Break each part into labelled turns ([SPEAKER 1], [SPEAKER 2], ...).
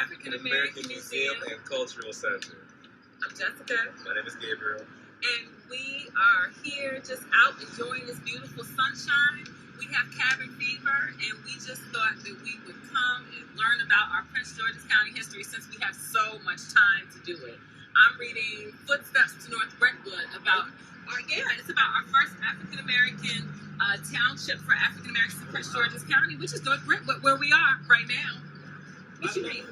[SPEAKER 1] African American Museum
[SPEAKER 2] and Cultural Center.
[SPEAKER 1] I'm Jessica.
[SPEAKER 2] My name is Gabriel.
[SPEAKER 1] And we are here just out enjoying this beautiful sunshine. We have cabin fever, and we just thought that we would come and learn about our Prince George's County history since we have so much time to do it. I'm reading Footsteps to North Brentwood it's about our first African American township for African Americans in Prince George's County, which is North Brentwood, where we are right now. What you mean?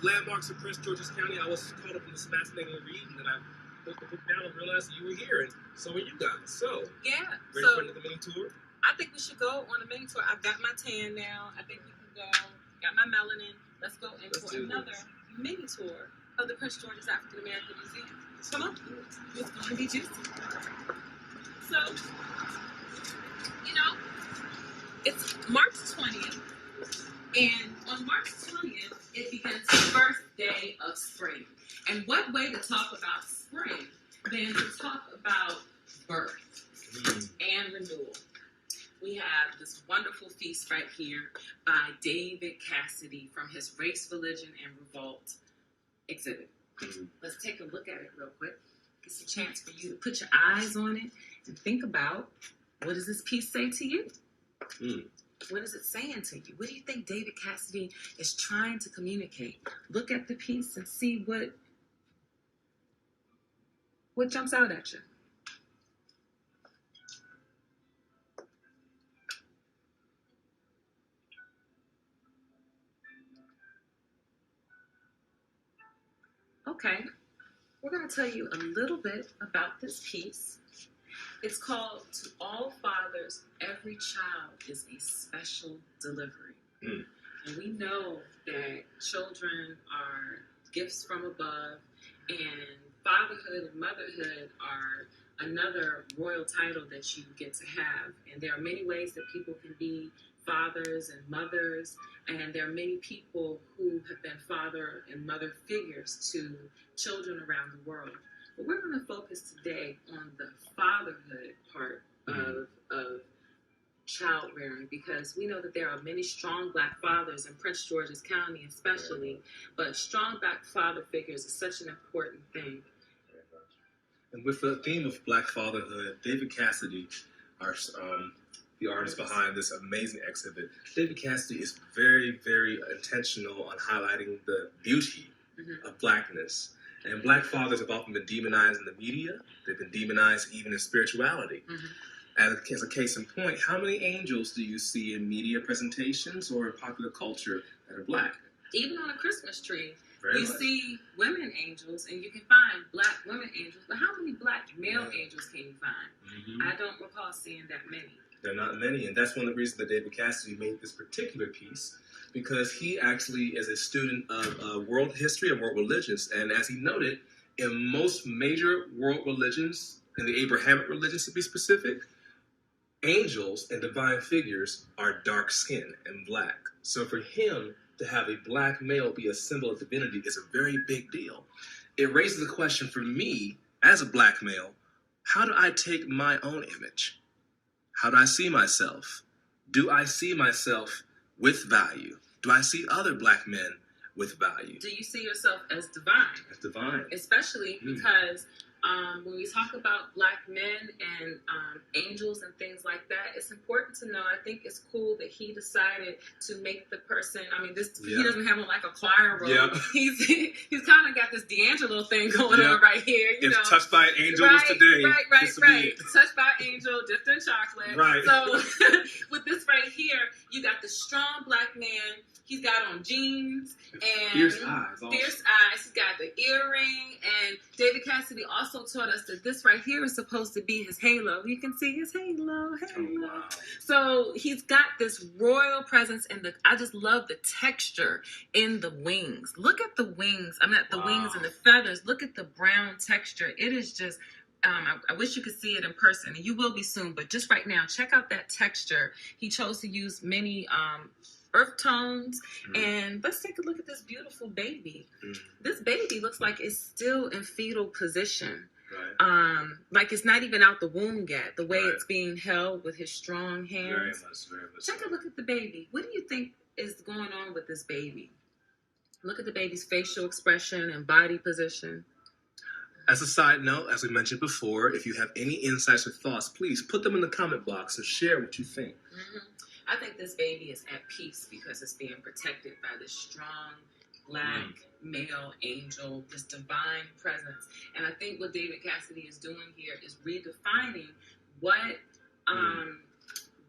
[SPEAKER 2] Landmarks of Prince George's County. I was caught up in this fascinating read, and then I put the book down and realized that you were here, and so are you guys. So,
[SPEAKER 1] yeah.
[SPEAKER 2] Ready for the mini tour?
[SPEAKER 1] I think we should go on a mini tour. I've got my tan now. I think we can go. Got my melanin. Let's go in for another mini tour of the Prince George's African American Museum. Come on. It's going to be juicy. So, it's March 20th. And on March 20th, it begins the first day of spring. And what way to talk about spring than to talk about birth and renewal. We have this wonderful feast right here by David Cassidy from his Race, Religion, and Revolt exhibit. Let's take a look at it real quick. It's a chance for you to put your eyes on it and think about, what does this piece say to you? What is it saying to you? What do you think David Cassidy is trying to communicate? Look at the piece and see what jumps out at you. Okay, we're going to tell you a little bit about this piece. It's called To All Fathers, Every Child is a Special Delivery. And we know that children are gifts from above, and fatherhood and motherhood are another royal title that you get to have. And there are many ways that people can be fathers and mothers, and there are many people who have been father and mother figures to children around the world. But we're going to focus today on the fatherhood part of child rearing, because we know that there are many strong Black fathers in Prince George's County especially, but strong Black father figures is such an important thing.
[SPEAKER 2] And with the theme of Black fatherhood, David Cassidy, the artist behind this amazing exhibit, David Cassidy is very, very intentional on highlighting the beauty of Blackness. And Black fathers have often been demonized in the media. They've been demonized even in spirituality. As a case in point, how many angels do you see in media presentations or in popular culture that are Black?
[SPEAKER 1] Even on a Christmas tree,
[SPEAKER 2] you
[SPEAKER 1] see women angels, and you can find Black women angels. But how many Black male angels can you find? I don't recall seeing that many.
[SPEAKER 2] There are not many, and that's one of the reasons that David Cassidy made this particular piece, because he actually is a student of world history and world religions. And as he noted, in most major world religions, in the Abrahamic religions to be specific, angels and divine figures are dark skinned and Black. So for him to have a Black male be a symbol of divinity is a very big deal. It raises the question for me, as a Black male, how do I take my own image? How do I see myself? Do I see myself with value? Do I see other Black men with value?
[SPEAKER 1] Do you see yourself as divine?
[SPEAKER 2] As divine.
[SPEAKER 1] Especially because when we talk about Black men and angels and things like that, it's important to know. I think it's cool that he decided to make the person. I mean, he doesn't have like a choir robe. He's kind of got this D'Angelo thing going on right here. You know,
[SPEAKER 2] touched by an angel was today.
[SPEAKER 1] Right. Touched by an angel, dipped in chocolate.
[SPEAKER 2] Right.
[SPEAKER 1] So with this right here, you got the strong Black man. He's got on jeans and
[SPEAKER 2] fierce eyes.
[SPEAKER 1] He's got the earring, and David Cassidy also taught us that this right here is supposed to be his halo. You can see his halo.
[SPEAKER 2] Oh, wow.
[SPEAKER 1] So he's got this royal presence, and I just love the texture in the wings. Look at the wings. Wings and the feathers. Look at the brown texture. It is just. I wish you could see it in person, and you will be soon. But just right now, check out that texture. He chose to use many earth tones, and let's take a look at this beautiful baby. This baby looks like it's still in fetal position. Like it's not even out the womb yet, the way it's being held with his strong hands.
[SPEAKER 2] Very much
[SPEAKER 1] Take a look at the baby. What do you think is going on with this baby? Look at the baby's facial expression and body position.
[SPEAKER 2] As a side note, as we mentioned before, if you have any insights or thoughts, please put them in the comment box and share what you think.
[SPEAKER 1] I think this baby is at peace because it's being protected by this strong black male angel, this divine presence. And I think what David Cassidy is doing here is redefining what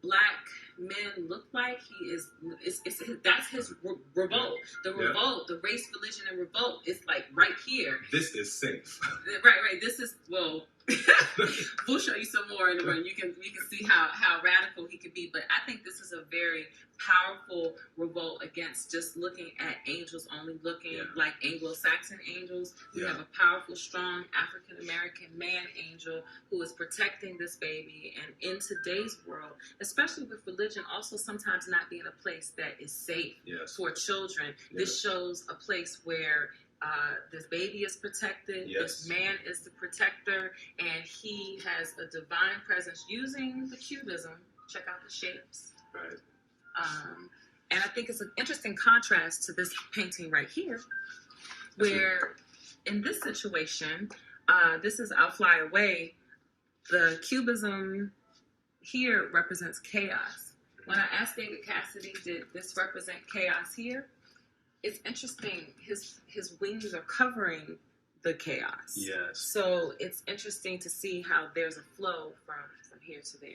[SPEAKER 1] black men look like. That's his revolt. The revolt, the race, religion, and revolt is like right here.
[SPEAKER 2] This is safe.
[SPEAKER 1] Right. This is, well, we'll show you some more in the room. You can see how radical he could be. But I think this is a very powerful revolt against just looking at angels only looking like Anglo-Saxon angels. We have a powerful, strong African-American man angel who is protecting this baby. And in today's world, especially with religion also sometimes not being a place that is safe for children, this shows a place where this baby is protected, this man is the protector, and he has a divine presence using the cubism. Check out the shapes.
[SPEAKER 2] Right.
[SPEAKER 1] And I think it's an interesting contrast to this painting right here, where in this situation, this is I'll Fly Away. The cubism here represents chaos. When I asked David Cassidy, did this represent chaos here? It's interesting. His wings are covering the chaos.
[SPEAKER 2] Yes.
[SPEAKER 1] So it's interesting to see how there's a flow from here to there.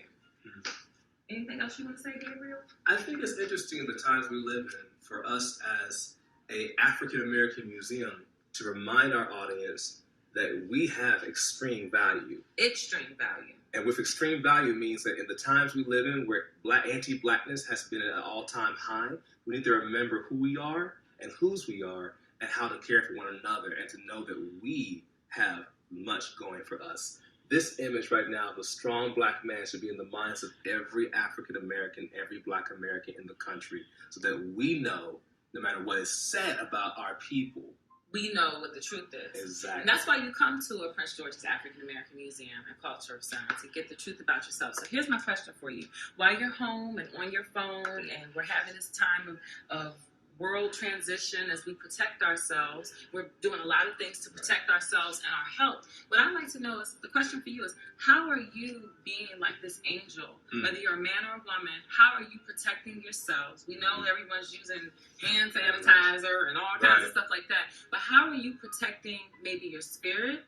[SPEAKER 1] Anything else you want to say, Gabriel?
[SPEAKER 2] I think it's interesting in the times we live in for us as a African American museum to remind our audience that we have extreme value.
[SPEAKER 1] Extreme value.
[SPEAKER 2] And with extreme value means that in the times we live in where anti-blackness has been at an all-time high, we need to remember who we are and whose we are and how to care for one another and to know that we have much going for us. This image right now of a strong black man should be in the minds of every African American, every black American in the country, so that we know, no matter what is said about our people,
[SPEAKER 1] we know what the truth is.
[SPEAKER 2] Exactly.
[SPEAKER 1] And that's why you come to a Prince George's African American Museum and Cultural Center to get the truth about yourself. So here's my question for you. While you're home and on your phone and we're having this time of world transition as we protect ourselves, we're doing a lot of things to protect ourselves and our health. What I'd like to know is, the question for you is, how are you being like this angel, whether you're a man or a woman, how are you protecting yourselves? We know everyone's using hand sanitizer and all kinds of stuff like that, but how are you protecting maybe your spirit?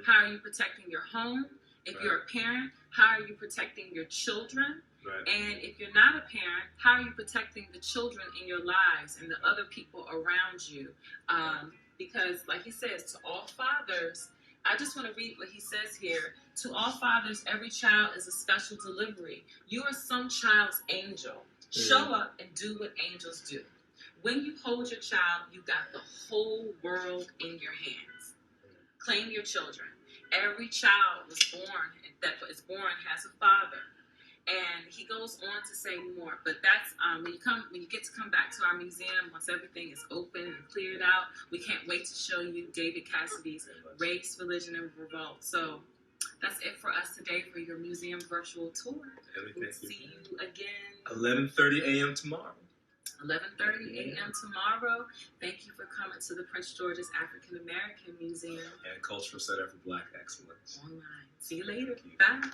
[SPEAKER 1] How are you protecting your home? If you're a parent, how are you protecting your children? And if you're not a parent, how are you protecting the children in your lives and the other people around you? Because like he says, to all fathers, I just want to read what he says here. To all fathers, every child is a special delivery. You are some child's angel. Show up and do what angels do. When you hold your child, you got the whole world in your hands. Claim your children. Every child that is born has a father. And he goes on to say more, but that's when you get to come back to our museum, once everything is open and cleared out, we can't wait to show you David Cassidy's Race, Religion, and Revolt. So that's it for us today for your museum virtual tour. We'll see you again
[SPEAKER 2] 11:30 a.m. tomorrow.
[SPEAKER 1] 11:30 a.m. tomorrow. Thank you for coming to the Prince George's African American Museum
[SPEAKER 2] and Cultural Center for Black Excellence.
[SPEAKER 1] Online. See you later. Bye.